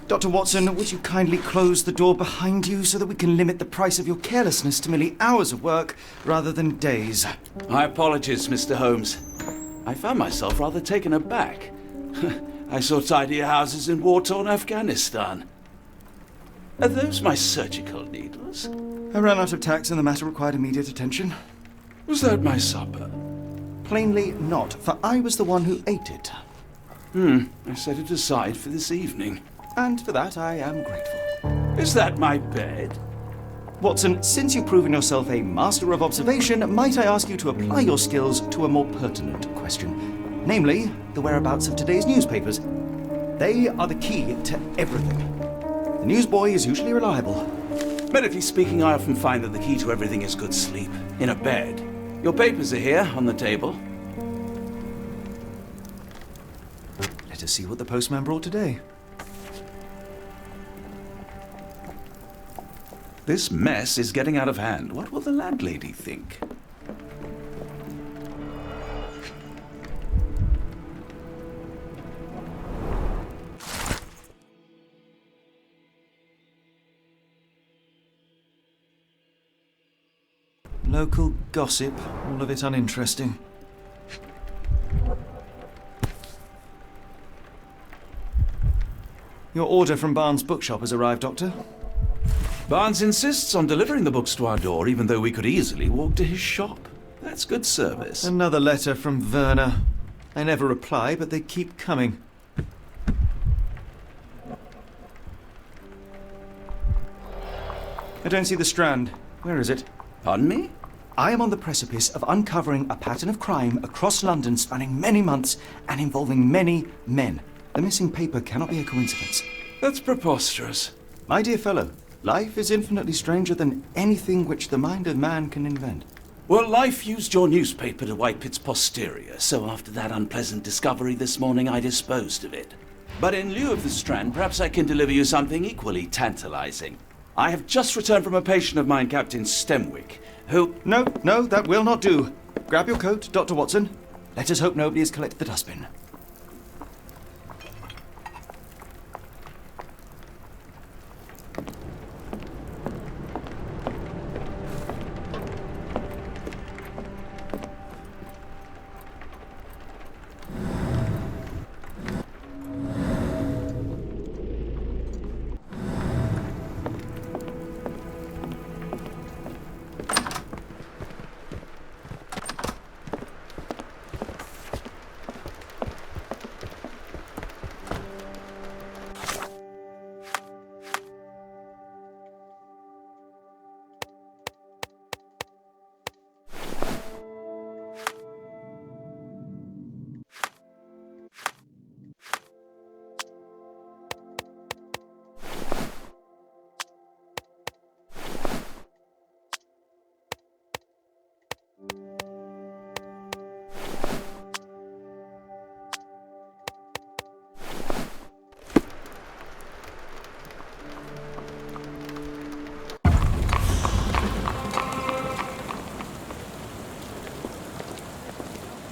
Dr. Watson, would you kindly close the door behind you so that we can limit the price of your carelessness to merely hours of work rather than days? My apologies, Mr. Holmes. I found myself rather taken aback. I saw tidier houses in war-torn Afghanistan. Are those my surgical needles? I ran out of tacks and the matter required immediate attention. Was that my supper? Plainly not, for I was the one who ate it. I set it aside for this evening. And for that I am grateful. Is that my bed? Watson, since you've proven yourself a master of observation, might I ask you to apply your skills to a more pertinent question, namely, the whereabouts of today's newspapers. They are the key to everything. The newsboy is usually reliable. Medically speaking, I often find that the key to everything is good sleep, in a bed. Your papers are here, on the table. Let us see what the postman brought today. This mess is getting out of hand. What will the landlady think? Local gossip, all of it uninteresting. Your order from Barnes' bookshop has arrived, Doctor. Barnes insists on delivering the books to our door, even though we could easily walk to his shop. That's good service. Another letter from Werner. I never reply, but they keep coming. I don't see the Strand. Where is it? Pardon me? I am on the precipice of uncovering a pattern of crime across London spanning many months and involving many men. The missing paper cannot be a coincidence. That's preposterous. My dear fellow, life is infinitely stranger than anything which the mind of man can invent. Well, life used your newspaper to wipe its posterior, so after that unpleasant discovery this morning, I disposed of it. But in lieu of the Strand, perhaps I can deliver you something equally tantalizing. I have just returned from a patient of mine, Captain Stemwick, who... No, that will not do. Grab your coat, Dr. Watson. Let us hope nobody has collected the dustbin.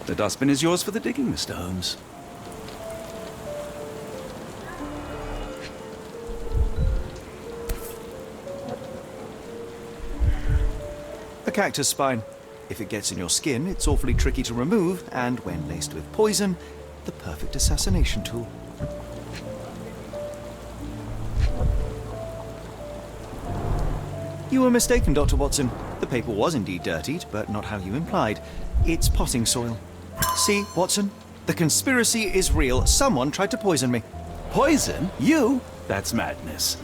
The dustbin is yours for the digging, Mr. Holmes. A cactus spine. If it gets in your skin, it's awfully tricky to remove, and when laced with poison, the perfect assassination tool. You were mistaken, Dr. Watson. The paper was indeed dirtied, but not how you implied. It's potting soil. See, Watson? The conspiracy is real. Someone tried to poison me. Poison? You? That's madness.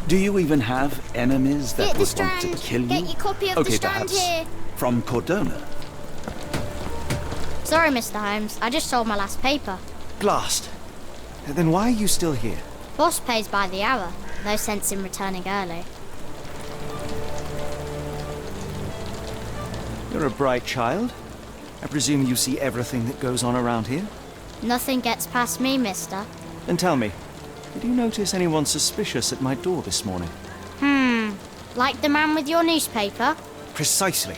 Do you even have enemies that would want to kill you? Get your copy of the Strand perhaps here. from Cordona. Sorry, Mr. Holmes. I just sold my last paper. Blast. Then why are you still here? Boss pays by the hour. No sense in returning early. You're a bright child. I presume you see everything that goes on around here? Nothing gets past me, mister. Then tell me, did you notice anyone suspicious at my door this morning? Like the man with your newspaper? Precisely.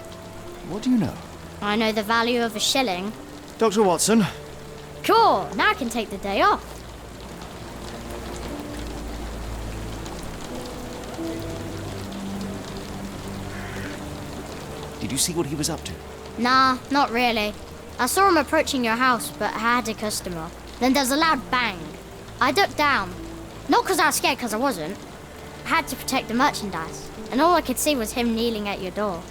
What do you know? I know the value of a shilling. Dr. Watson, Cool, now I can take the day off. Did you see what he was up to? Nah, not really. I saw him approaching your house, but I had a customer. Then there's a loud bang. I ducked down. Not because I was scared, because I wasn't. I had to protect the merchandise, and all I could see was him kneeling at your door.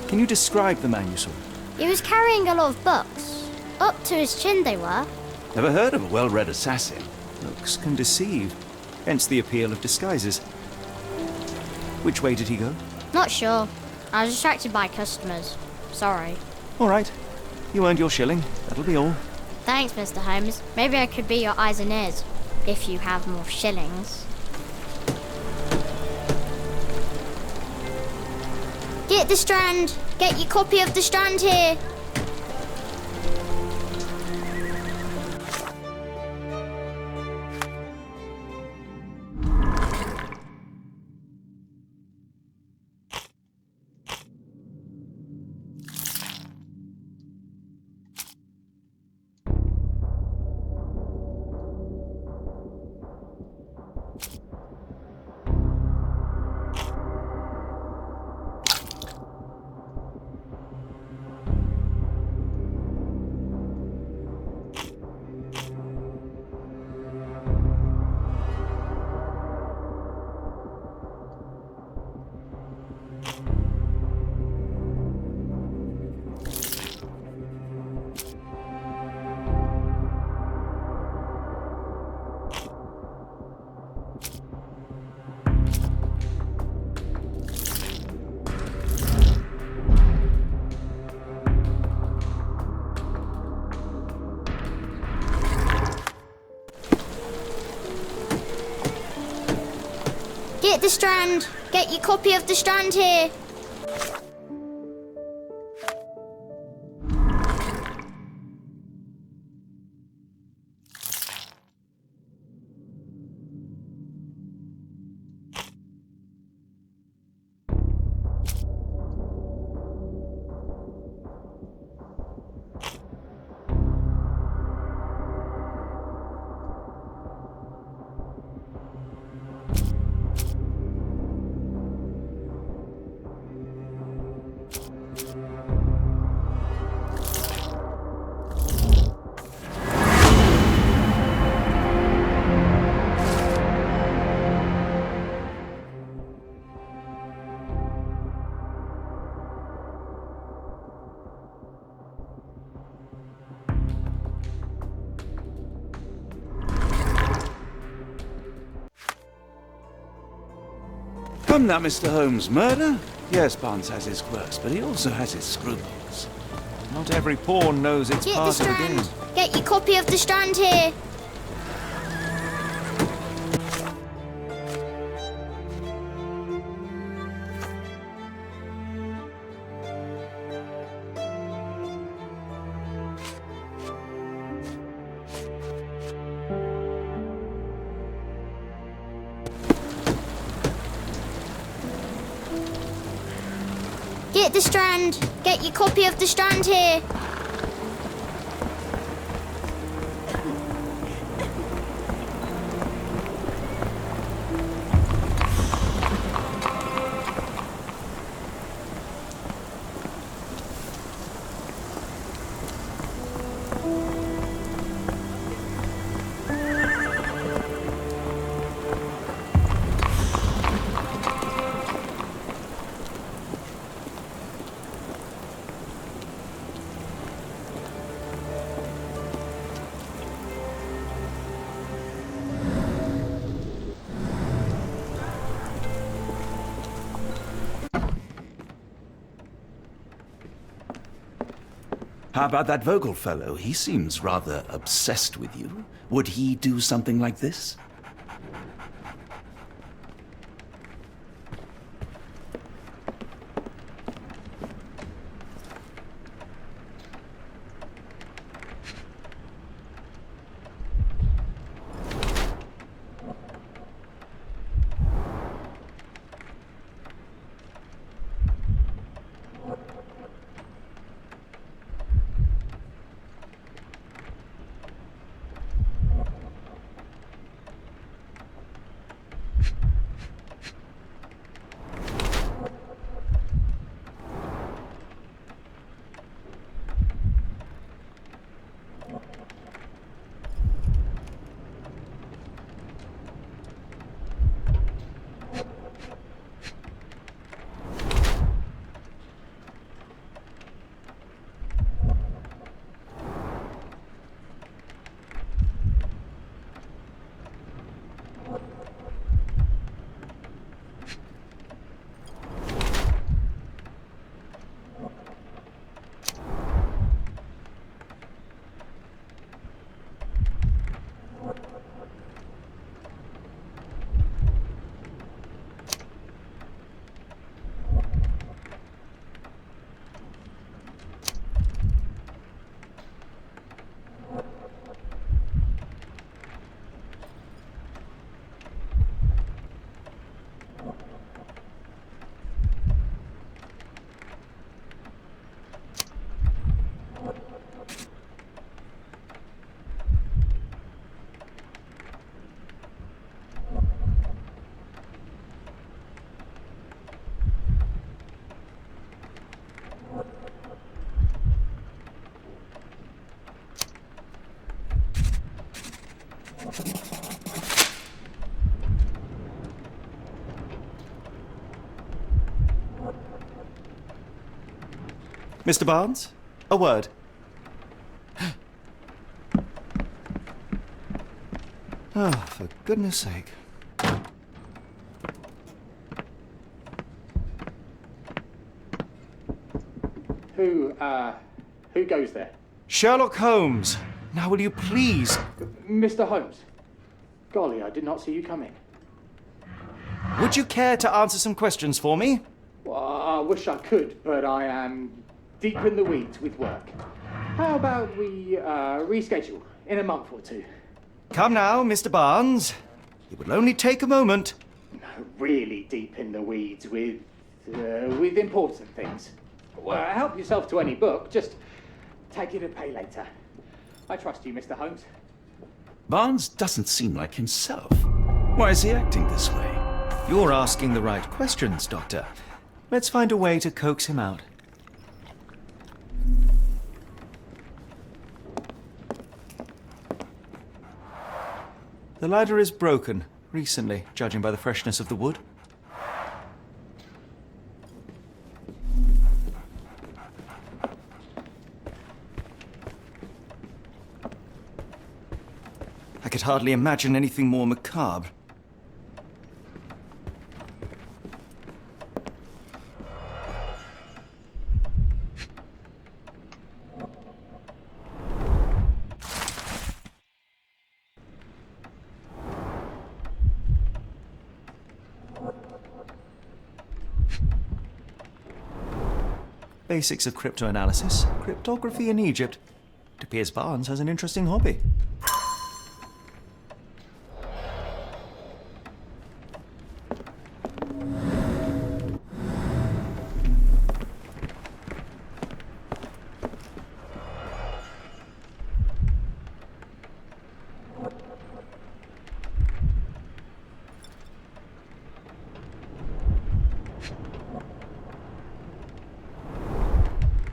Can you describe the man you saw? He was carrying a lot of books. Up to his chin they were. Never heard of a well-read assassin. Looks can deceive. Hence the appeal of disguises. Which way did he go? Not sure. I was distracted by customers. Sorry. All right. You earned your shilling. That'll be all. Thanks, Mr. Holmes. Maybe I could be your eyes and ears, if you have more shillings. Get the Strand! Get your copy of the Strand here! Get the Strand! Get your copy of the Strand here! Come now, Mr. Holmes. Murder? Yes, Barnes has his quirks, but he also has his scruples. Not every pawn knows its Get the part of the Strand! game. Get your copy of the Strand here! Get the Strand! Get your copy of the Strand here! How about that Vogel fellow? He seems rather obsessed with you. Would he do something like this? Mr. Barnes, a word. Oh, for goodness sake. Who goes there? Sherlock Holmes. Now will you please... Mr. Holmes. Golly, I did not see you coming. Would you care to answer some questions for me? Well, I wish I could, but I am deep in the weeds with work. How about we reschedule in a month or two? Come now, Mr. Barnes. It will only take a moment. No, really deep in the weeds with important things. Well, help yourself to any book, just take it and pay later. I trust you, Mr. Holmes. Barnes doesn't seem like himself. Why is he acting this way? You're asking the right questions, Doctor. Let's find a way to coax him out. The ladder is broken, recently, judging by the freshness of the wood. I could hardly imagine anything more macabre. Basics of cryptoanalysis, cryptography in Egypt. It appears Barnes has an interesting hobby.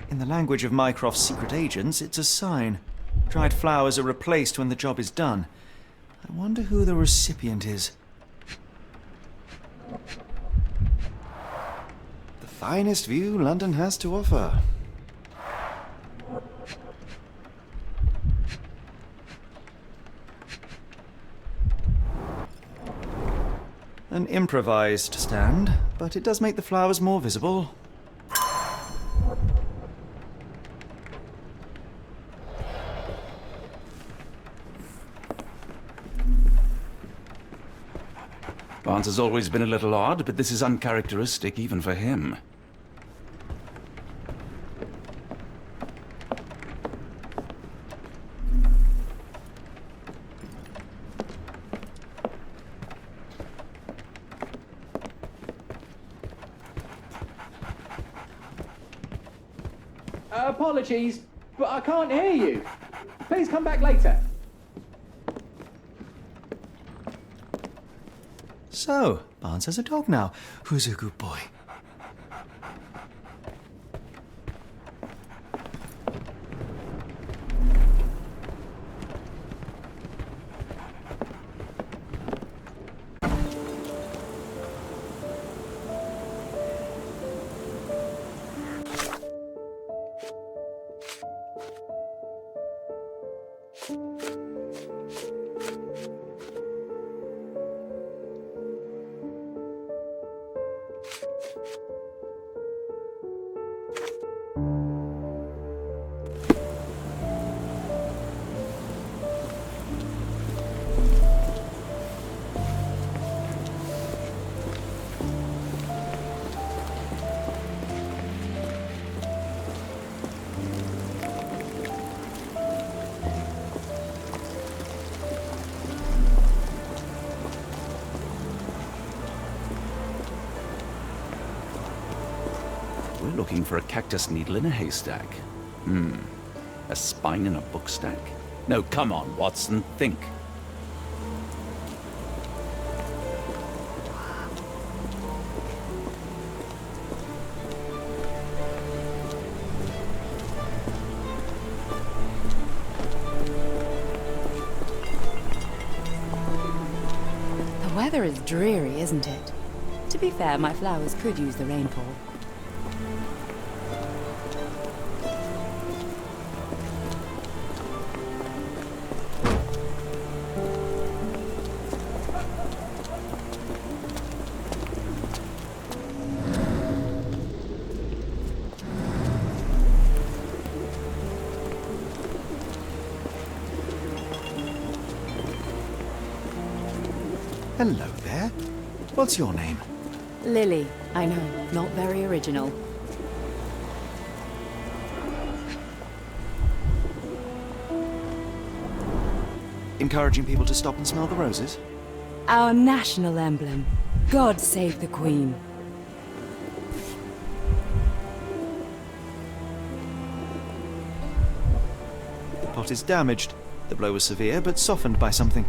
In the language of Mycroft's secret agents, it's a sign. Dried flowers are replaced when the job is done. I wonder who the recipient is. The finest view London has to offer. An improvised stand, but it does make the flowers more visible. Barnes has always been a little odd, but this is uncharacteristic even for him. Apologies, but I can't hear you. Please come back later. So, Barnes has a dog now. Who's a good boy? We're looking for a cactus needle in a haystack. A spine in a book stack? No, come on, Watson, think. The weather is dreary, isn't it? To be fair, my flowers could use the rainfall. Hello there. What's your name? Lily. I know, not very original. Encouraging people to stop and smell the roses? Our national emblem. God save the Queen. The pot is damaged. The blow was severe, but softened by something.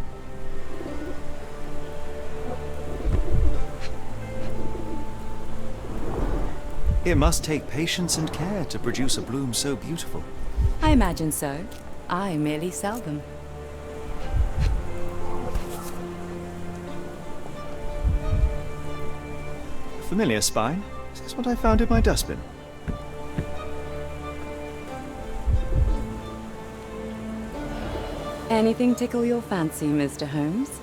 It must take patience and care to produce a bloom so beautiful. I imagine so. I merely sell them. Familiar spine. Is this what I found in my dustbin? Anything tickle your fancy, Mr. Holmes?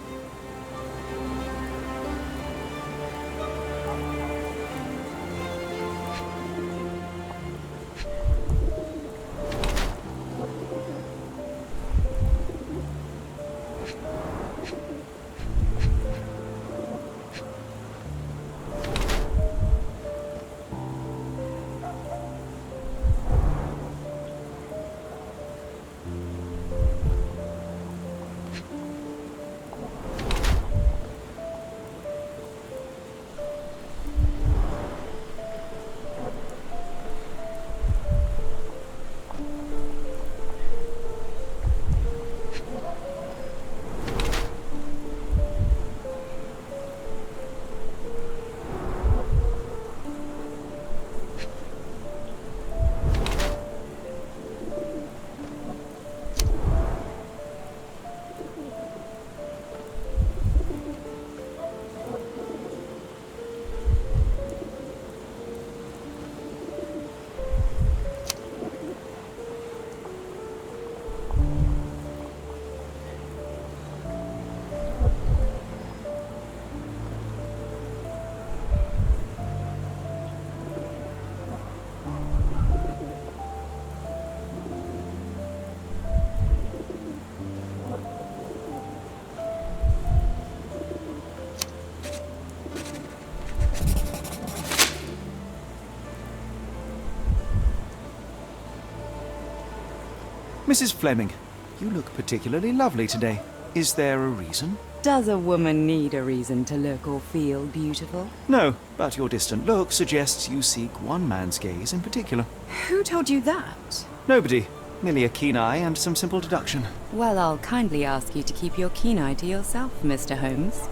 Mrs. Fleming, you look particularly lovely today. Is there a reason? Does a woman need a reason to look or feel beautiful? No, but your distant look suggests you seek one man's gaze in particular. Who told you that? Nobody. Merely a keen eye and some simple deduction. Well, I'll kindly ask you to keep your keen eye to yourself, Mr. Holmes.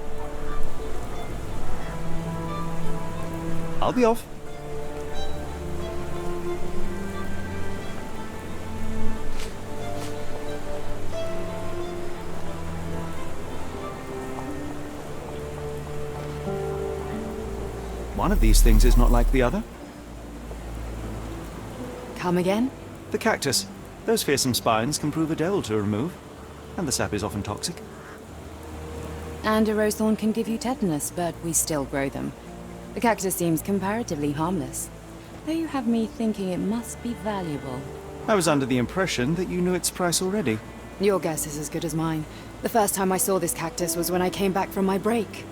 I'll be off. One of these things is not like the other. Come again? The cactus. Those fearsome spines can prove a devil to remove, and the sap is often toxic. And a rose thorn can give you tetanus, but we still grow them. The cactus seems comparatively harmless, though you have me thinking it must be valuable. I was under the impression that you knew its price already. Your guess is as good as mine. The first time I saw this cactus was when I came back from my break.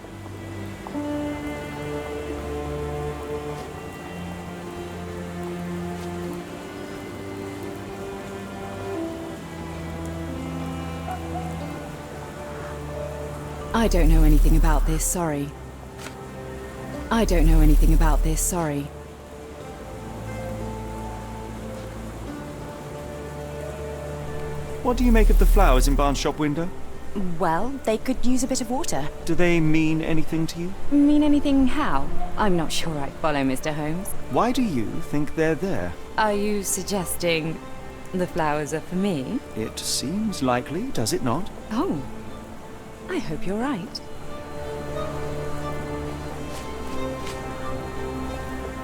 I don't know anything about this, sorry. I don't know anything about this, sorry. What do you make of the flowers in Barnes' shop window? Well, they could use a bit of water. Do they mean anything to you? Mean anything how? I'm not sure I follow, Mr. Holmes. Why do you think they're there? Are you suggesting the flowers are for me? It seems likely, does it not? Oh, I hope you're right.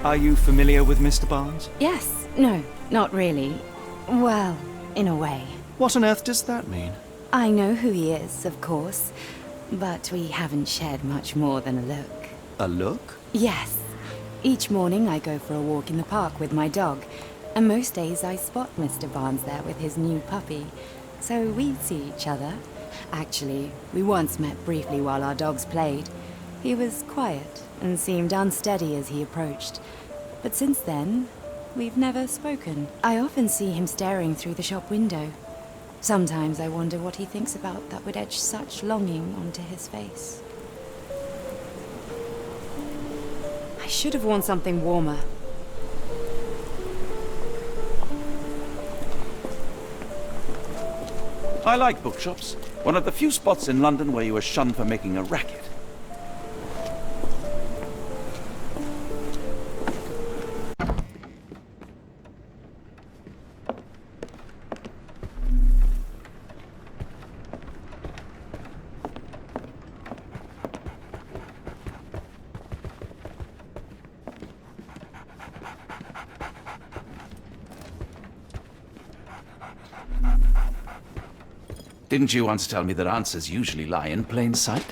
Are you familiar with Mr. Barnes? Yes. No, not really. Well, in a way. What on earth does that mean? I know who he is, of course, but we haven't shared much more than a look. A look? Yes. Each morning I go for a walk in the park with my dog, and most days I spot Mr. Barnes there with his new puppy. So we see each other, Actually, we once met briefly while our dogs played. He was quiet and seemed unsteady as he approached. But since then, we've never spoken. I often see him staring through the shop window. Sometimes I wonder what he thinks about that would etch such longing onto his face. I should have worn something warmer. I like bookshops. One of the few spots in London where you are shunned for making a racket. Didn't you once tell me that answers usually lie in plain sight?